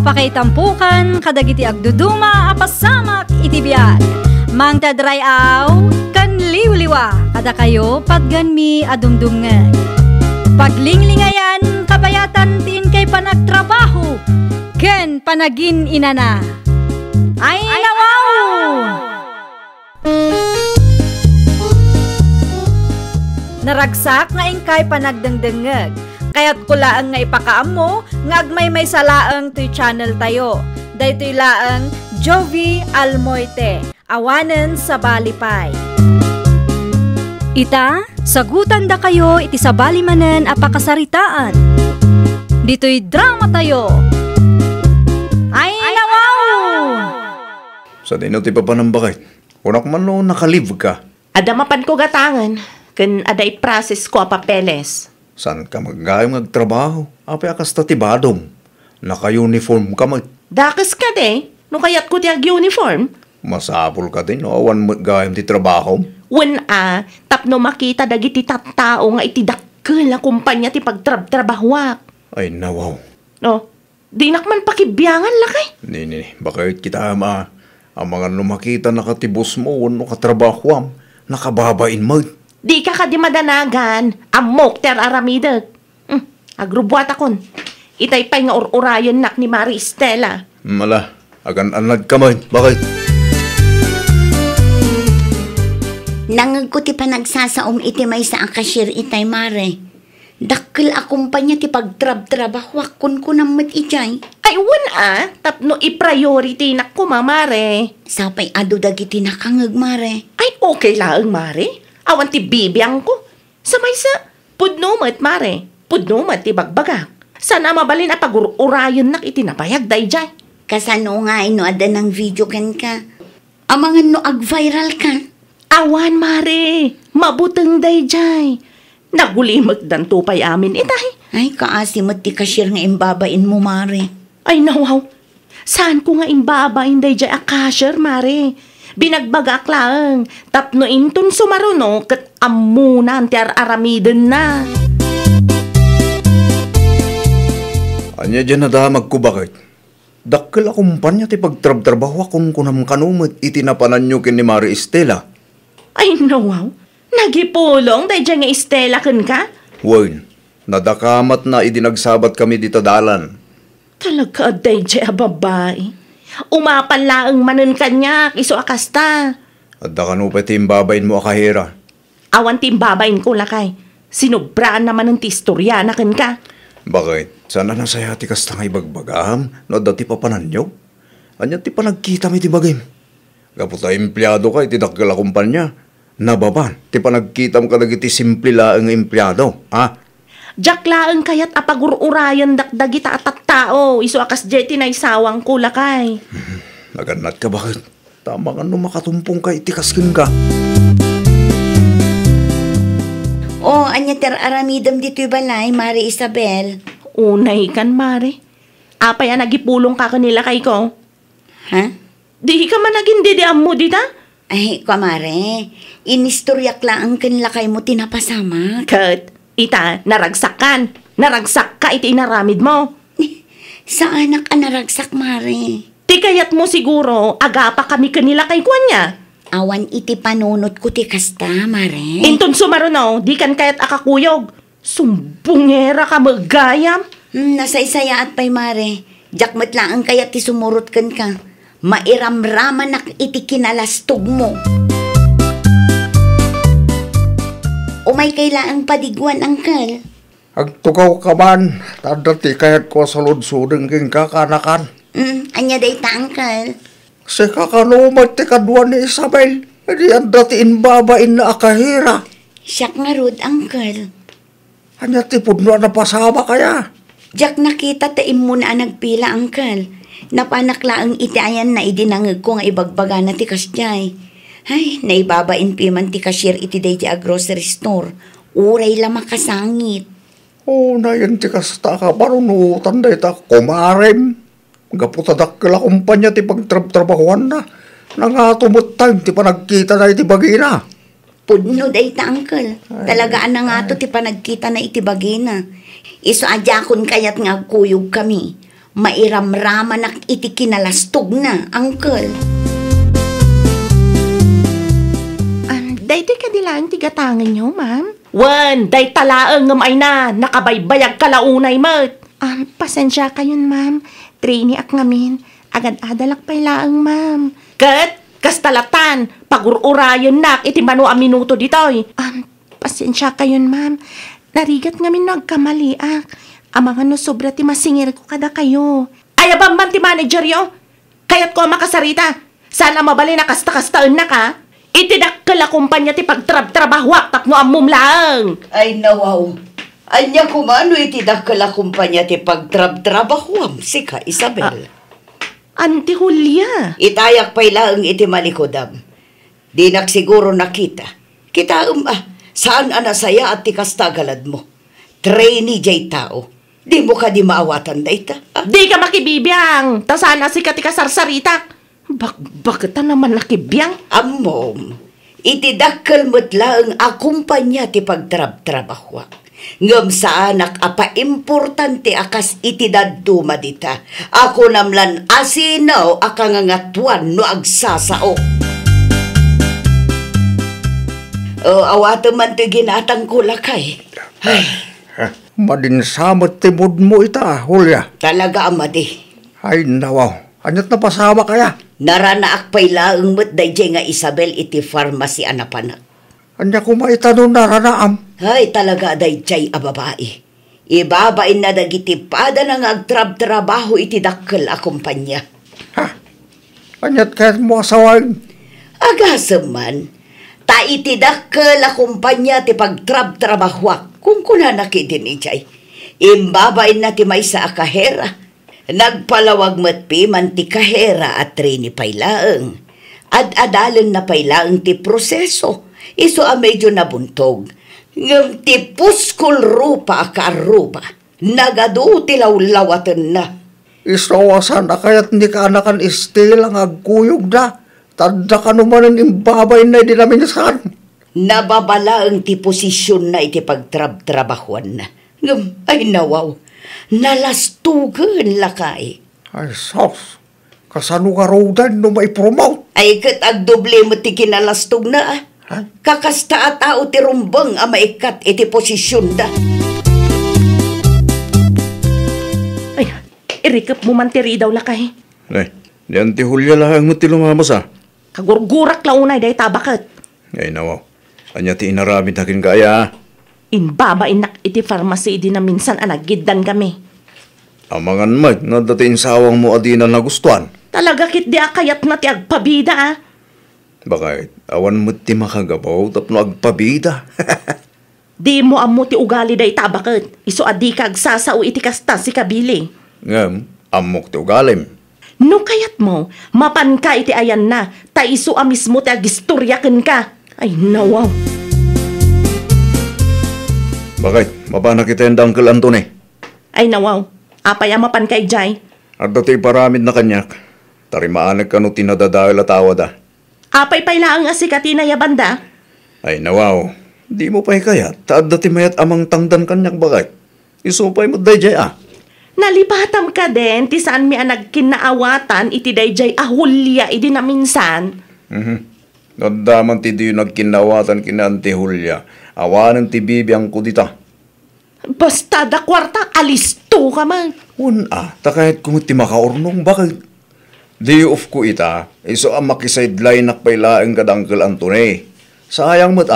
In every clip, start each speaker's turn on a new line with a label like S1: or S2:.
S1: Apakaitampukan kadagiti agduduma apasamak iti biag. Mangtadrayaw kan liwliwa kada kayo pagganmi adumdumngeg. Paglinglingayan kabayatan tiin kay panagtrabaho ken panagin inana. Ay nawaw! Naragsak nga ingkay panagdengdengeg. Kaya't kulaang nga ipakaam mo, nga agmay salaang to'y channel tayo. Daytoy laang Jovi Almoite, awanen sa balipay. Ita, sagutan da kayo iti sa balimanen apakasaritaan. Dito'y drama tayo. Ay nawaw!
S2: Sa dino ti papanambakay, unak man no nakalive ka.
S3: Adamapan ko gatangan, kan aday process ko a papeles.
S2: San ka maggayong magtrabaho? Apay akas tatibadong. Naka-uniform ka
S3: Dakas ka de, no kayat ko ti ag-uniform.
S2: Masapol ka din, no? Awan maggayong ti trabaho.
S3: Tapno makita dagiti tattao nga iti dakkel na kumpanya ti pagtrabahwak.
S2: Ay, nawaw.
S3: No, di nakman pakibiyangan lakay.
S2: Nini, bakit kita ama? Ang mga lumakita nakatibos mo, no katrabahwam, nakababain mo.
S3: Di ka di madanagan, amok ter aramidag. Agrubwat akon. Itay pa'y nga urayan nak ni Mari Estela.
S2: Mala, agan-anad ka man. Bakit?
S4: Nangag ko ti panagsasaom iti may sa akasir itay Mare. Dakkel akumpanya ti pagtrab-trabahwak kun kunamot ijay.
S3: Ay, tapno i-priority na ko, Mare.
S4: Sapay ado dagiti nakangag Mare.
S3: Ay, okay lang, Mare. Awan ti bibiyang ko. Samay sa pudnumat, Mare. Pudnumat ti bagbagak. Sana mabalin a pag-urayon nak itinapayag day jay.
S4: Kasano nga ino ada ng video ken ka. Amangan no ag-viral ka.
S3: Awan, Mare. Mabuteng day jay. Nagulimag dan tupay amin itay.
S4: Ay, kaasimot ti cashier nga imbabain mo, Mare.
S3: Ay, nawaw. Saan ko nga imbabain day jay a cashier, Mare? Binagbagak lang. Tapno intun sumaruno kat amunan ti aramiden na.
S2: Anya dyan na damag ko bakit? Dakkel akumpanya ti pagtrab-trabaho akong kunam kanumot itinapanan nyo kin ni Mari Estela.
S3: Ay, nawaw. Nagipulong day dyan nga Estela kun ka?
S2: Wen, nadakamat na idinagsabat kami dito dalan.
S3: Talaga day dyan babae. Umapan laang manon kanya, iso akasta.
S2: At da kanupa timbabain mo akahira.
S3: Awan timbabain ko lakay. Sinubraan naman ng tistorya na kan ka.
S2: Bakit? Sana nasaya ti kasta nga ibagbagam? No dati pa pananyo? Anya ti panagkita mi ti bagim? Kaputa empleyado ka iti dakkel a kumpanya. Nababan, ti panagkita mo kadagiti simple laang empleyado, ha?
S3: Jack laang kayat apagururayan dakdagita at tao. Iso akas jeti na isawang kulakay.
S2: Naganat ka bakit? Tama nga no makatumpong ka itikaskin ka.
S4: Anya ter aramidam dito'y balay, Mari Isabel.
S3: Unay kan, Mari. Apay nagipulong ka kanila kay ko.
S4: Ha?
S3: Di ka man naging didiam mo dita?
S4: Ay, Mare. Inistoryak lang kanila kay mo tinapasama.
S3: Kat. Ita, naragsakan. Naragsak ka iti inaramid mo.
S4: Sa anak naragsak, Mare.
S3: Ti kayat mo siguro, agapa kami kanila kay kuanya.
S4: Awan iti panunot ko ti kasta, Mare.
S3: Inton sumaruno, di kan kayat akakuyog. Sumbungera ka magayam.
S4: Nasaysaya at pa'y, Mare. Jakmat lang ang kayat ti sumurot kan ka. Mairamraman nak iti kinalastog mo. Umay kailaang padigwan, Angkel.
S5: Agtugaw ka man, tadati kahit ko sa lunsudeng king kakanakan.
S4: Anya day ta, Angkel.
S5: Kasi kakanumat ti kadwa ni Isabel, hindi ang datiin babain na akahira.
S4: Siyak nga rod, Angkel.
S5: Anya ti pudno na pasama kaya.
S4: Jak nakita taim mo na nagpila, Angkel. Napanakla ang itiayan na idinangag ko nga ibagbaga na ti kasyay. Ay, naibabain piman ti cashier iti day ti a grocery store. Uray la makasangit.
S5: Na yan ti kasta ka, parunutan day ta kumarem. Gaputadak kala kumpanya ti pagtrabahuan na. Nangatumot time ti panagkita na iti bagina.
S4: Pudno day ta, Angkel. Talagaan na nga to ti panagkita na iti bagina. Iso adyakon kayat nga kuyog kami. Mairamraman iti kinalastog na, Uncle.
S3: Day ka dilaan tigatangan nyo, ma'am? Wan, day talaang ngam ay na, nakabaybayag kalaunay mat. Pasensya kayon, ma'am. Trainee ak ngamin. Agad adalak pa'y laang, ma'am. Kat, kastalatan, pagururayon nak, iti mano a minuto ditoy. Pasensya kayon, ma'am. Narigat ngamin nagkamaliak. Amang ano sobra ti masingir ko kada kayo. Ay, abang man ti manager yo? Kaya't ko makasarita. Sana mabali na kasta-kastaan na ka. Itidakkel a kumpanya ti pagtrab-trabahwak tapno amom lang.
S4: Ay, nawaw. Anya kumano itidakkel a kumpanya ti pagtrab-trabahwam. Sika, Isabel.
S3: Auntie Julia.
S4: Itayak pa'y laang iti malikodam. Di siguro nakita. Kita saan anasaya at ti kastagalad mo? Trainee jay tao. Di mo ka di maawatan da ita.
S3: Di ka makibibiyang. Ta sana si katika sarsarita. Bakit naman nakibiyang?
S4: Amom, itidakkel mo't laang a kumpanya ti pagtrab-trabahwa. Ngam sa anak apa importante akas itidadto madita. Ako namlan asinaw akangangatuan no agsasao. Awato man ti ginatang kulakay. Ay,
S5: Madinsamot timod mo ita, Julia.
S4: talaga amadi.
S5: Ay, nawaw. Anyat na pasama kaya?
S4: Naranaak pa'y laang mo't dayjay nga Isabel iti pharmacy anapanak.
S5: Anya kumaitanong naranaam.
S4: Ay, talaga dayjay a babae. Ibabain na dagiti pada na nga agtrab-trabaho iti dakkel a kumpanya.
S5: Ha? Anyat kahit mo asawain.
S4: Agasem man, ta iti dakkel a kumpanya ti pagtrab-trabahwak kung kunanaki din ijay. Imbabain na ti maysa a kahera. Nagpalawag matpi man ti kahera at trainee paylaeng. Ad-adalan na paylaeng ti proseso. Iso a medyo nabuntog. Ngam ti puskol rupa akaruba. Nagadu ti lawlawatan na.
S5: Isawasan na kaya't hindi ka anakan istil ang agkuyog na. Tanda ka naman ang imbabay na dinaminsan.
S4: Nababalaeng ti posisyon na iti pagtrab-trabahuan na. Ngam, ay nawaw. Nalastugan lakay.
S5: Ay, sos. Kasano ka rodan no maipromote?
S4: Ay kat agdoble mo ti kinalastog na ah.
S5: Ha?
S4: Kakasta at tao ti rumbang a maikat iti posisyon da.
S3: Ay, irikap mo man tiri daw lakay.
S2: Ay, diyan ti Julia lang mo ti lumamas
S3: Kagurgurak launay day tabakat.
S2: Ay, nawaw. Anya ti inaramid nakin kaya.
S3: Inbabain nak iti pharmacy di na minsan anagiddan kami.
S2: Amangan mag, nadating sawang mo adina na gustuan.
S3: Talaga kit di akayat na ti agpabida ah.
S2: Bakit? Awan mo ti makagabaw tapno agpabida.
S3: Di mo amo ti ugali day tabakat. Iso adi kag sasao iti kasta si kabili.
S2: Ngam, amok ti ugalim.
S3: No kayat mo, mapan ka iti ayan na, ta iso a mismo ti agistoryaken ka. Ay nawaw.
S2: Bakit? Mapana kita yung Uncle Antony.
S3: Ay nawaw, apay a mapan ka ijay.
S2: At dati paramid na kanyak. Tarimaanag ka no tinadadahil at awad
S3: Apay pay laang asikati na yabanda.
S2: Ay nawaw, di mo pa'y kaya. Taad dati mayat amang tangdan kanyak bakit? Isupay mo dayjay
S3: Nalipatam ka din, ti saan mi nagkinaawatan iti dayjay ahulya idi na minsan.
S2: Nadaman ti di nagkinawatan kina Auntie Julia. Awanan ti bibiyang ko dita.
S3: Basta da kwarta, alisto ka man.
S2: Ta kahit kung ti makaurnong bakit? Di of ko ita, iso ang makisidline nakpay laeng kad Uncle Antony. Sayang mo't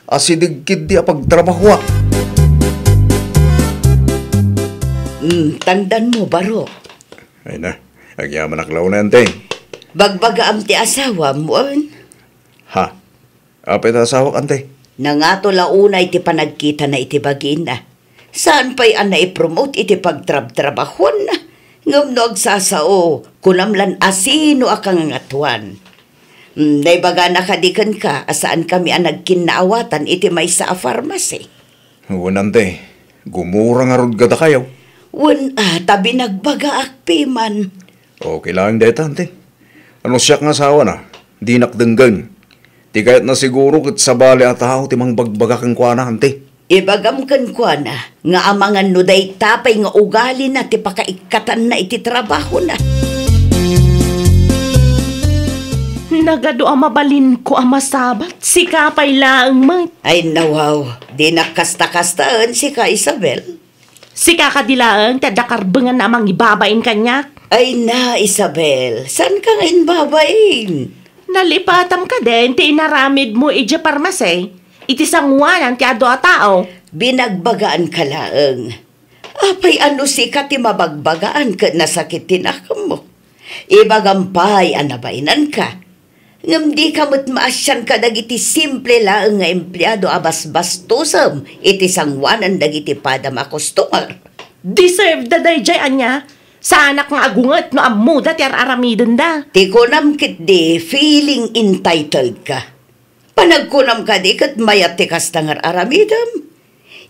S2: asidigkid di pagtrabahwa.
S4: Tandan mo, baro.
S2: Ay na, agyaman aklaw na Ante.
S4: Bagbaga am ti asawa mo.
S2: Ha? Apay ta asawak Ante?
S4: Nangato launay iti panagkita na iti bagina. Saan pa'y na-promote iti pagtrab-trabahon na? Ngam no agsasao, kunamlan asino akang ngatuan. Naibaga nakadikan ka, asaan kami nagkinaawatan iti may sa pharmacy.
S2: Ante, gumura nga rod gada kayo.
S4: Tabi nagbaga akpi man.
S2: Okay lang deta Ante. Ano siya nga asawa na? Di nakdenggan. Di kahit na siguro kit sa bali at tao timang bagbaga kang kuana Ante.
S4: Ibagam kan ko na, nga amangan no day tapay nga ugali na ti pakaikatan na iti trabaho na.
S3: Nagado ang mabalin ko ang masabat. Si kapay laang mat.
S4: Ay nawaw, di nakasta-kastaan si ka Isabel.
S3: Si kakadilaang tadakarbengan na amang ibabain kanya.
S4: Ay na Isabel, saan ka ngayon babain?
S3: Nalipatam ka din, ti inaramid mo ija parmase. Iti sangwanan ti ado a tao.
S4: Binagbagaan ka laang. Apay ano si ka ti mabagbagaan ka nasakit tinakam mo. Ibagampay anabainan ka. Ngam di kamot maasyan ka dagiti simple laang nga empleyado abas-bastosam iti sangwanan dagiti padam a customer.
S3: Deserve da day jay anya. Sa anak nga agungat no amuda ti aramidon da.
S4: Ti kunam kit di feeling entitled ka. Panagkunam ka di kat mayat ti kastangar aramidam.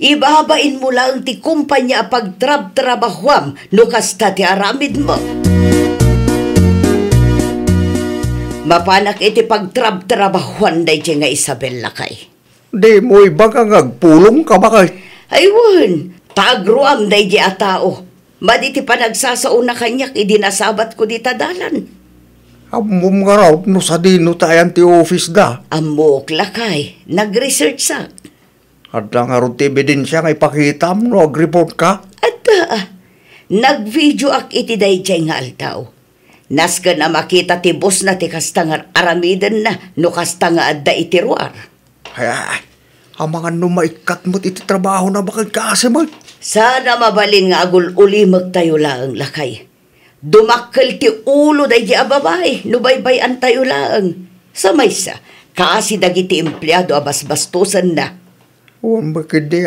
S4: Ibabain mo lang ti kumpanya pagtrab-trabahwam no kasta ti aramid mo. Mapanak iti pagtrab-trabahuan day nga Isabel lakay.
S5: Di mo ibang agpulong ka bakit?
S4: Aywan, tagruam day di a tao. Maditi pa nagsasauna kanyak idinasabat ko di tadalan.
S5: Amom nga raw no sa dino tayan ti office da.
S4: Amok lakay, nag-research sa.
S5: At lang nga rin ti ebidensya nga ipakita mo no ag-report ka.
S4: At nag-video ak iti day nga altaw. Naska na makita ti boss na ti kastangar aramidan na no kastanga adda iti ruar.
S5: Ay, ang mga numaikat mo't iti trabaho na bakit kaasi mo.
S4: Sana mabalin nga agul ulimag tayo laang lakay. Dumakkel ti ulo day di ababay, nubaybayan tayo laang. Sa maysa, kaasi dagiti empleyado abas-bastusan na.
S5: Huwag bakit di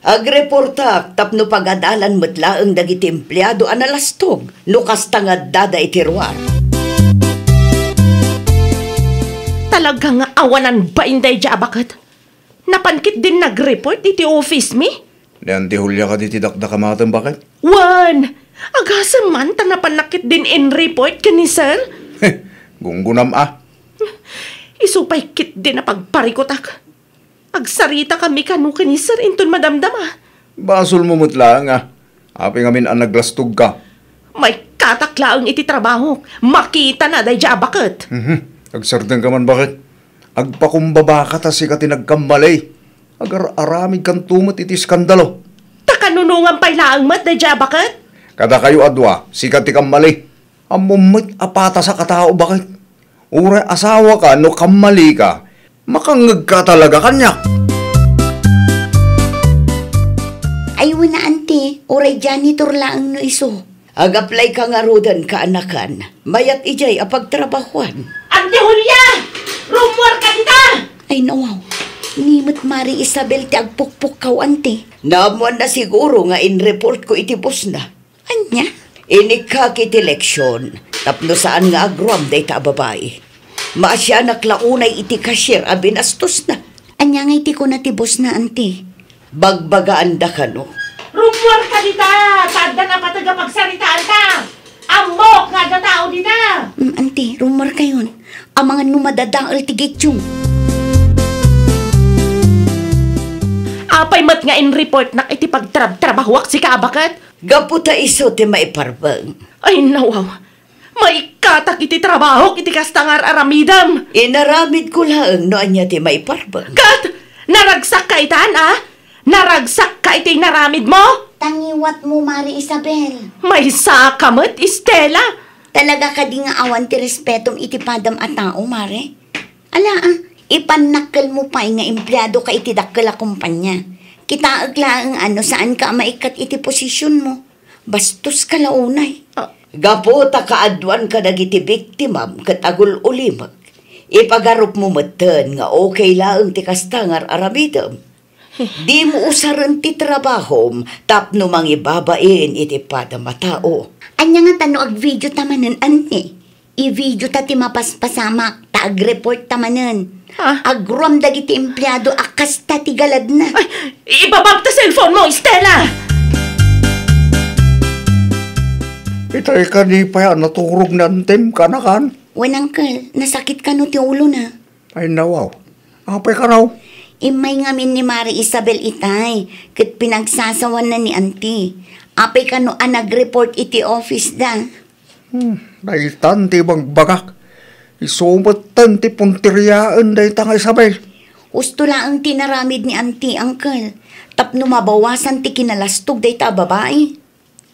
S4: Agreportak tapno pagadalan mo't laang dagiti empleyado analastog, no kastangad dada iti ruar.
S3: Talaga nga awanan ba inday dya abakat? Napankit din nag-report iti office mi?
S2: Diyan ti hulya ka di tidakdakamatan bakit?
S3: Wan! Agasa man ta napanakit din in report ka ni sir?
S2: Gunggunam
S3: Isupay kit din na pagparikotak. Agsarita kami kanu ni sir inton madamdama.
S2: Basol mo mutla nga. Api ngamin ang naglastog ka.
S3: May kataklaang iti trabaho. Makita na day dya abakat.
S2: Agsardeng ka man bakit? Agpakumbaba ka ta si ka tinagkambalay. Agar-aramig kang tumot iti skandalo.
S3: Takanunungan pa'y laang mat day dya abakat?
S2: Kada kayo adwa, si ka ti kamali. Amumit apata sa katao bakit? Ure asawa ka no kamali ka. Makangag ka talaga kanyak.
S4: Ay wala ante, oray janitor laang no iso. Agaplay ka nga rodan kaanakan. Mayat ijay apagtrabahuan.
S3: Ante Julia! Rumor ka dita!
S4: Ay nawaw, nimot Mari Isabel ti agpukpuk kaw ante. Namuan na siguro nga in-report ko iti boss na. Anya? Inikak iti leksyon. Tapno saan nga agrom day ta babae. Maasya naklaunay iti cashier a binastos na. Anya nga iti ko na ti boss na ante. Bagbagaan da ka no.
S3: Rumor ka dita! Tanda na patagapagsaritaan ka! Amok nga da tao dita!
S4: Ante, rumor kayon. Ang mga numadadaal ti gitsyong.
S3: Apay mat nga in report na iti pagtrabahwak si kaabakat?
S4: Gaputa iso ti maiparbang.
S3: Ay nawaw! May katak iti trabaho iti kastangar aramidam!
S4: Inaramid ko lang no anya ti maiparbang.
S3: Kat! Naragsak ka itaan Naragsak ka iti naramid mo?
S4: Tangiwat mo, Mari Isabel.
S3: May sakamat, Estela!
S4: Talaga ka di nga awan ti respetom iti padam a tao, Mare. Ala ipanakkel mo pa nga empleyado ka iti dakkel a kumpanya. Kita aglaang saan ka maikat iti posisyon mo. Bastos ka launay. Gapota kaadwan ka dagiti biktimam ket agul ulimag. Ipagarup mo meten nga okay laeng ti kastangar aramidam. Di mo usaran ti trabahom tapno mangibabain iti padam a tao. Anya nga tano ag video tamanen ante. I-video ta ti mapaspasamak ta ag-report tamanen. Agrom dagiti empleyado akas ta ti galad na.
S3: Ay, ibabab ta cellphone mo, Estela!
S5: Itay ka ni pa naturog na antem ka na kan.
S4: Wen uncle, nasakit ka no ti ulo na.
S5: Ay nawaw. Apay ka raw.
S4: Imay ngamin ni Mari Isabel itay, kat pinagsasawan na ni auntie. Apay ka no nag-report iti office da.
S5: Daytan ti bagbagak. Isumatan ti puntiryaan dayta nga Isabel.
S4: Usto lang tinaramid ni auntie, uncle. Tapno mabawasan ti kinalastog dayta babae.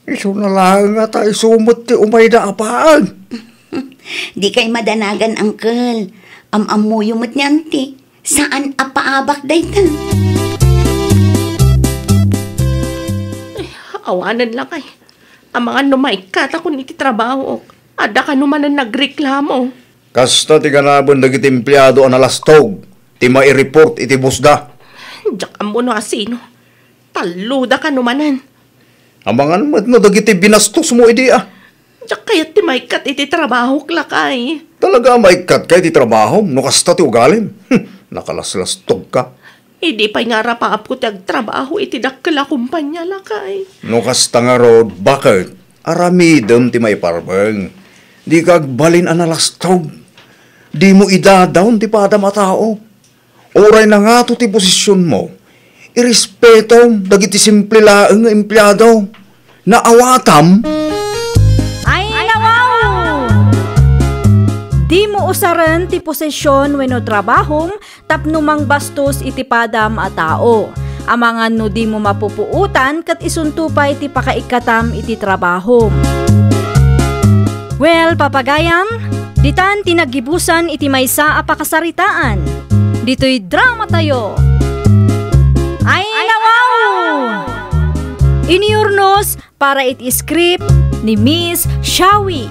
S5: Iso na lang nga ta isumot ti umay da apaan.
S4: Di kay madanagan, uncle. Amamuyumot ni auntie. Saan apaabak dayta?
S3: Awanan lang kay. Ang mga numaikat ako niti trabaho. Ada ka naman na nagreklamo.
S2: Kasta ti ganabon dagiti empleyado ang nalastog. Ti mai-report iti busda.
S3: Diyak ang mo no asino. Taluda ka numanan.
S2: Amangan mat no dagiti binastos mo idi ah.
S3: Diyak kaya't ti maikat iti trabaho klakay.
S2: Talaga maikat kay ti trabaho no kasta ti ugalim. Nakalaslastog ka.
S3: Hindi pa'y nga rapaap ko tag-trabaho iti dakla kumpanya lakay.
S2: No kasta nga rod, bakit? Aramidem ti may parbeng. Di kagbalin analastog. Di mo idadawn ti padam a tao. Oray na nga to ti posisyon mo. Irespeto dagiti simple laeng nga empleyado. Naawatam.
S1: Ay, nawaw! Di mo usaran ti posisyon wenno trabahom tapno mang bastos iti padam a tao. Amangan no di mo mapupuutan kat isuntupay ti pakaikatam iti trabahom. Well, papagayam, ditan tinagibusan iti maysa a pakasaritaan. Dito'y drama tayo. Ay, nawaw! Iniurnos para iti script ni Miss Shawi.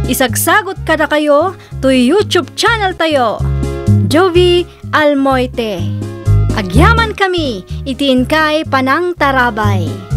S1: Isagsagot kada kayo to YouTube channel tayo, Jovi Almoite. Agyaman kami, itiin kay Panang Tarabay.